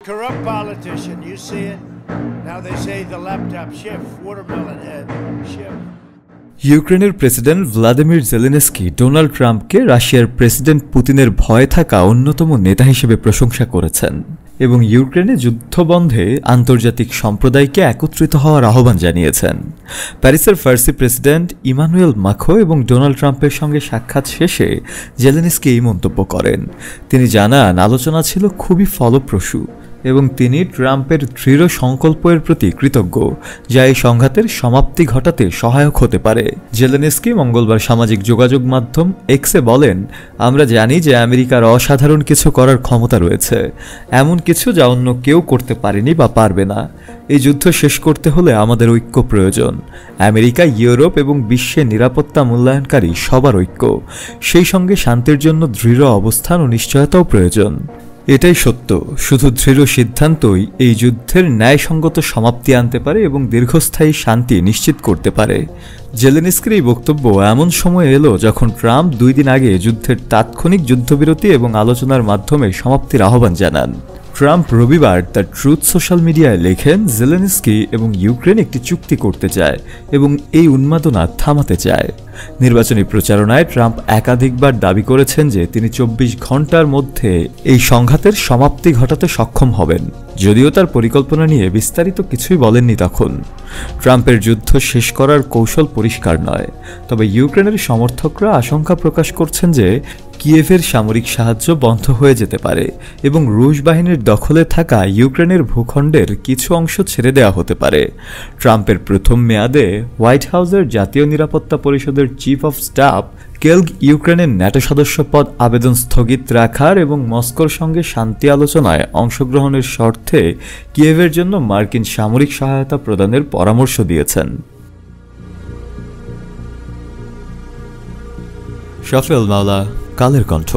Corrupt politician, you see it? Now they say the laptop shift, watermelon head shift. ইউক্রেনের president Vladimir Zelensky Donald ট্রাম্পকে রাশিয়ার president পুতিনের ভয়ে থাকা অন্যতম নেতা হিসেবে প্রশংসা করেছেন এবং ইউক্রেনে যুদ্ধ বন্ধে আন্তর্জাতিক সম্প্রদায়কে একত্রিত হওয়ার আহ্বান জানিয়েছেন। প্যারিসের ফার্সি প্রেসিডেন্ট ইমানুয়েল মাখো এবং ডোনাল্ড ট্রাম্পের সঙ্গে সাক্ষাৎ শেষে জেলেনস্কি এই মন্তব্য করেন। তিনি জানান, আলোচনা ছিল খুবই ফলপ্রসূ এবং তিনি ট্রাম্পের দৃঢ় সংকল্পের প্রতি কৃতজ্ঞ, যা এই সংঘাতের সমাপ্তি ঘটাতে সহায়ক হতে পারে। জেলেনস্কি মঙ্গলবার সামাজিক যোগাযোগ মাধ্যম এক্সে বলেন, আমরা জানি যে আমেরিকার অসাধারণ কিছু করার ক্ষমতা রয়েছে, এমন কিছু যা অন্য কেউ করতে পারেনি বা পারবে না। এই যুদ্ধ শেষ করতে হলে আমাদের ঐক্য প্রয়োজন। আমেরিকা, ইউরোপ এবং বিশ্বের নিরাপত্তা মূল্যায়নকারী সবার ঐক্য, সেই সঙ্গে শান্তির জন্য দৃঢ় অবস্থান ও নিশ্চয়তাও প্রয়োজন। এটাই সত্য, শুধু দৃঢ় সিদ্ধান্তই এই যুদ্ধের ন্যায়সঙ্গত সমাপ্তি আনতে পারে এবং দীর্ঘস্থায়ী শান্তি নিশ্চিত করতে পারে। জেলেনস্কির এই বক্তব্য এমন সময় এলো যখন ট্রাম্প 2 দিন আগে যুদ্ধের তাৎক্ষণিক যুদ্ধবিরতি এবং আলোচনার মাধ্যমে সমাপ্তির আহ্বান জানান। ট্রাম্প রবিবার তার ট্রুথ সোশ্যাল মিডিয়ায় লেখেন, জেলেনস্কি এবং ইউক্রেন একটি চুক্তি করতে চায় এবং এই উন্মাদনা থামাতে চায়। নির্বাচনী প্রচারণায় ট্রাম্প একাধিকবার দাবি করেছেন যে তিনি 24 ঘন্টার মধ্যে এই সংঘাতের সমাপ্তি ঘটাতে সক্ষম হবেন, যদিও তার পরিকল্পনা নিয়ে বিস্তারিত কিছুই বলেননি তখন। ট্রাম্পের যুদ্ধ শেষ করার কৌশল পরিষ্কার নয়, তবে ইউক্রেনের সমর্থকরা আশঙ্কা প্রকাশ করছেন যে কিয়েভের সামরিক সাহায্য বন্ধ হয়ে যেতে পারে এবং রুশ বাহিনীর দখলে থাকা ইউক্রেনের ভূখণ্ডের কিছু অংশ ছেড়ে দেওয়া হতে পারে। ট্রাম্পের প্রথম মেয়াদে হোয়াইট হাউসের জাতীয় নিরাপত্তা পরিষদের চিফ অফ স্টাফ কেলগ ইউক্রেনের ন্যাটো সদস্য পদ আবেদন স্থগিত রাখার এবং মস্কোর সঙ্গে শান্তি আলোচনায় অংশগ্রহণের শর্তে কিয়েভের জন্য মার্কিন সামরিক সহায়তা প্রদানের পরামর্শ দিয়েছেন। শফিউল মাওলা, কালের কণ্ঠ।